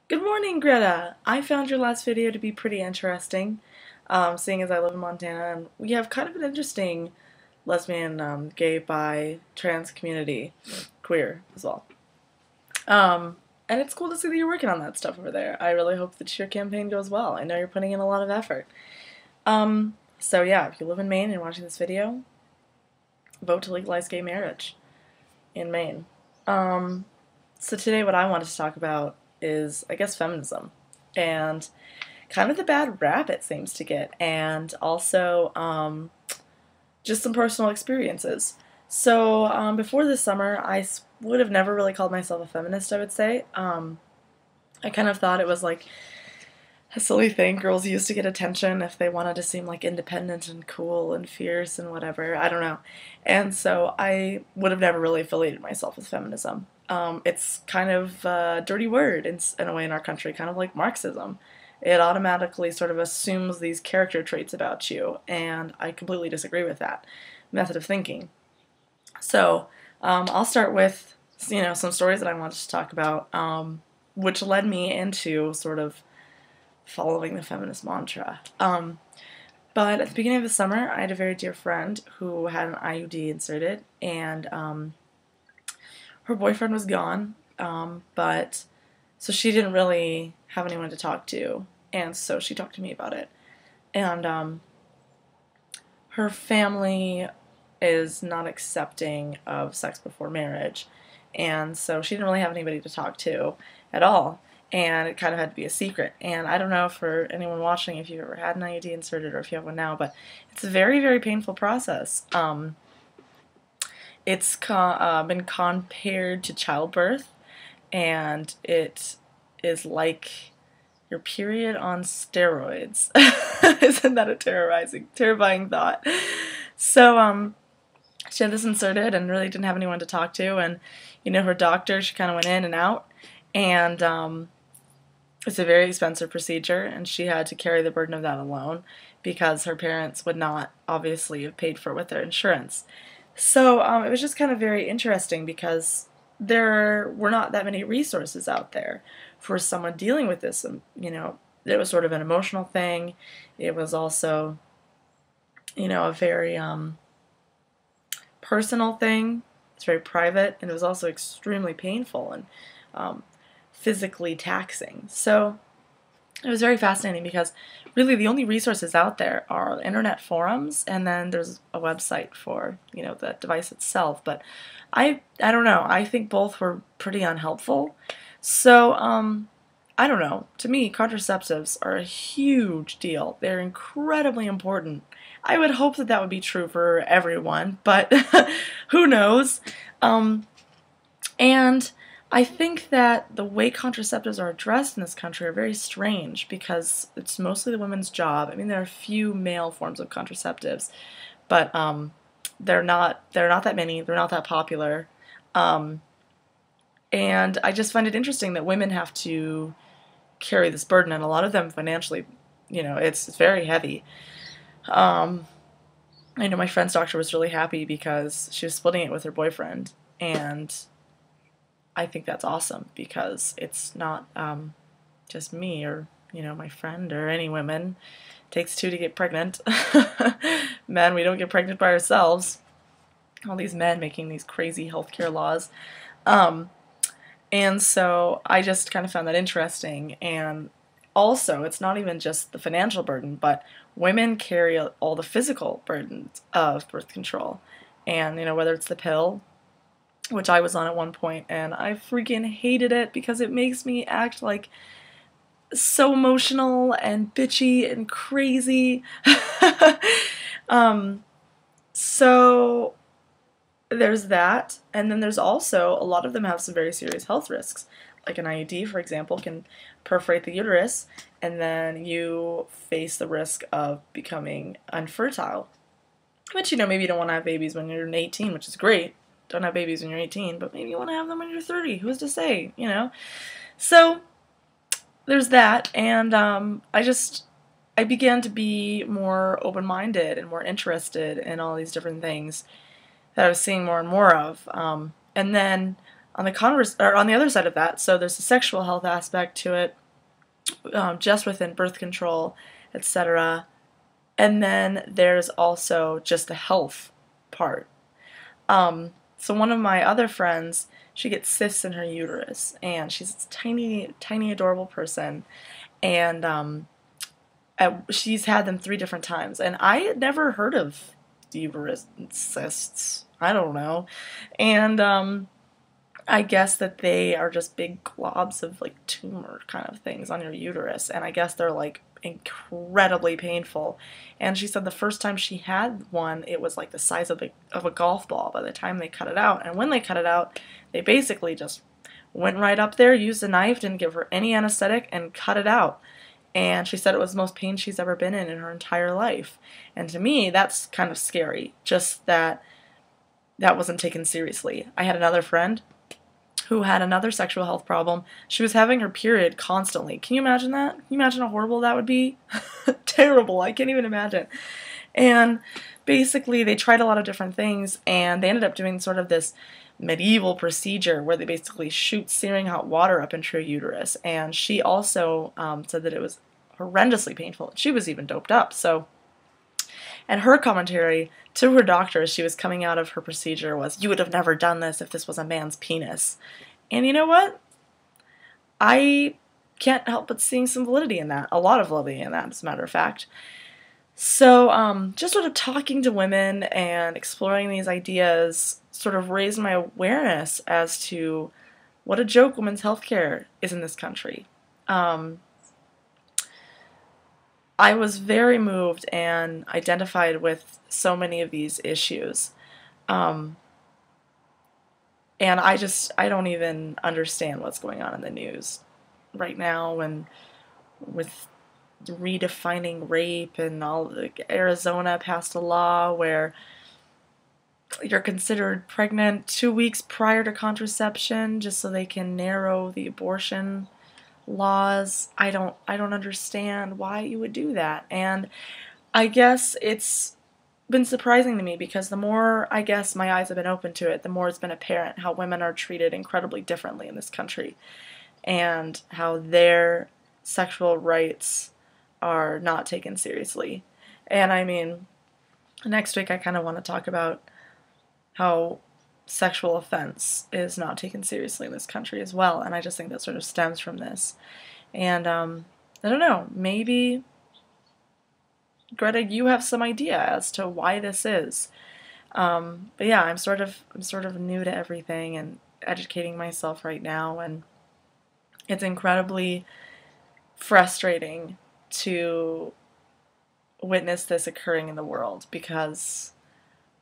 Good morning, Greta! I found your last video to be pretty interesting, seeing as I live in Montana, and we have kind of an interesting lesbian, gay, bi, trans community, queer as well. And it's cool to see that you're working on that stuff over there. I really hope that your campaign goes well. I know you're putting in a lot of effort. So yeah, if you live in Maine and you're watching this video, vote to legalize gay marriage in Maine. So today what I wanted to talk about is, I guess, feminism and kind of the bad rap it seems to get, and also just some personal experiences. So before this summer, I would have never really called myself a feminist, I would say. I kind of thought it was like a silly thing girls used to get attention if they wanted to seem like independent and cool and fierce and whatever. I don't know. And so I would have never really affiliated myself with feminism. It's kind of a dirty word in a way in our country, kind of like Marxism. It automatically sort of assumes these character traits about you, and I completely disagree with that method of thinking. So I'll start with some stories that I wanted to talk about, which led me into sort of following the feminist mantra. But at the beginning of the summer, I had a very dear friend who had an IUD inserted, and her boyfriend was gone, but so she didn't really have anyone to talk to, and so she talked to me about it. And her family is not accepting of sex before marriage, and so she didn't really have anybody to talk to at all, and it kind of had to be a secret. And I don't know for anyone watching if you've ever had an IUD inserted or if you have one now, but it's a very, very painful process. It's been compared to childbirth, and it is like your period on steroids. Isn't that a terrifying thought? So, she had this inserted and really didn't have anyone to talk to, and her doctor, she kind of went in and out, and it's a very expensive procedure, and she had to carry the burden of that alone because her parents would not obviously have paid for it with their insurance. So it was just kind of very interesting because there were not that many resources out there for someone dealing with this. It was sort of an emotional thing. It was also, a very personal thing. It's very private, and it was also extremely painful and physically taxing. So it was very fascinating because really the only resources out there are internet forums, and then there's a website for, the device itself. But I don't know. I think both were pretty unhelpful. So, I don't know. To me, contraceptives are a huge deal. They're incredibly important. I would hope that that would be true for everyone, but who knows? And I think that the way contraceptives are addressed in this country are very strange because it's mostly the women's job. I mean, there are a few male forms of contraceptives, but they're not that many. They're not that popular. And I just find it interesting that women have to carry this burden, and a lot of them financially, it's very heavy. I know my friend's doctor was really happy because she was splitting it with her boyfriend, and I think that's awesome because it's not just me or, my friend or any women. It takes two to get pregnant. Men, we don't get pregnant by ourselves. All these men making these crazy healthcare laws. And so I just kind of found that interesting. And also, it's not even just the financial burden, but women carry all the physical burdens of birth control. And, whether it's the pill, which I was on at one point, and I freaking hated it because it makes me act like so emotional and bitchy and crazy. So there's that, and then there's also a lot of them have some very serious health risks. Like an IUD, for example, can perforate the uterus, and then you face the risk of becoming infertile. Which, maybe you don't want to have babies when you're 18, which is great. Don't have babies when you're 18, but maybe you want to have them when you're 30. Who's to say, So there's that, and I began to be more open-minded and more interested in all these different things that I was seeing more and more of. And then on the other side of that, so there's a sexual health aspect to it, just within birth control, etc. And then there's also just the health part. So one of my other friends, she gets cysts in her uterus, and she's a tiny, tiny, adorable person, and she's had them 3 different times, and I had never heard of uterus cysts. I don't know, and I guess that they are just big globs of like tumor kind of things on your uterus, and I guess they're like incredibly painful. And she said the first time she had one, it was like the size of a golf ball by the time they cut it out. And when they cut it out, they basically just went right up there, used a knife, didn't give her any anesthetic, and cut it out. And she said it was the most pain she's ever been in her entire life. And to me, that's kind of scary, just that wasn't taken seriously. I had another friend who had another sexual health problem. She was having her period constantly. Can you imagine that? Can you imagine how horrible that would be? Terrible. I can't even imagine. And basically, they tried a lot of different things, and they ended up doing sort of this medieval procedure where they basically shoot searing hot water up into her uterus. And she also said that it was horrendously painful. She was even doped up. And her commentary to her doctor as she was coming out of her procedure was, "You would have never done this if this was a man's penis." And you know what? I can't help but seeing some validity in that. A lot of validity in that, as a matter of fact. So just sort of talking to women and exploring these ideas sort of raised my awareness as to what a joke women's healthcare is in this country. I was very moved and identified with so many of these issues. And I don't even understand what's going on in the news right now, and with redefining rape, and Arizona passed a law where you're considered pregnant 2 weeks prior to contraception just so they can narrow the abortion laws. I don't understand why you would do that. And I guess it's been surprising to me, because the more I guess my eyes have been open to it, the more it's been apparent how women are treated incredibly differently in this country, and how their sexual rights are not taken seriously. And I mean, next week I kind of want to talk about how sexual offense is not taken seriously in this country as well, and I just think that sort of stems from this. And I don't know, maybe Greta, you have some idea as to why this is. But yeah, I'm sort of new to everything and educating myself right now, and it's incredibly frustrating to witness this occurring in the world, because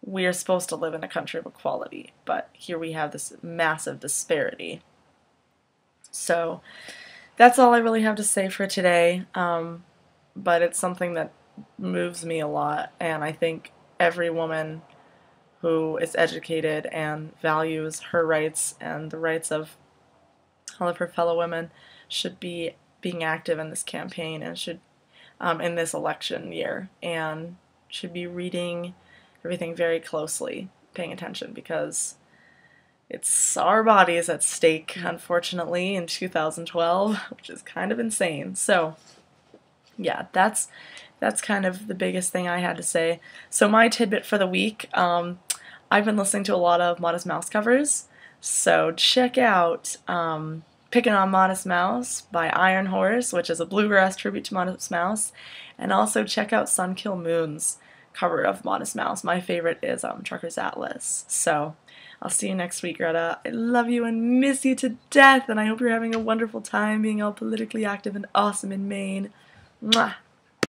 we are supposed to live in a country of equality, but here we have this massive disparity. So that's all I really have to say for today, but it's something that moves me a lot, and I think every woman who is educated and values her rights and the rights of all of her fellow women should be being active in this campaign, and should, in this election year, and should be reading everything very closely, paying attention, because it's our bodies at stake, unfortunately, in 2012, which is kind of insane. So yeah, that's kind of the biggest thing I had to say. So my tidbit for the week, I've been listening to a lot of Modest Mouse covers, so check out Pickin' on Modest Mouse by Iron Horse, which is a bluegrass tribute to Modest Mouse, and also check out Sun Kill Moon's cover of Modest Mouse. My favorite is Trucker's Atlas. So I'll see you next week, Greta. I love you and miss you to death, and I hope you're having a wonderful time being all politically active and awesome in Maine. Mwah!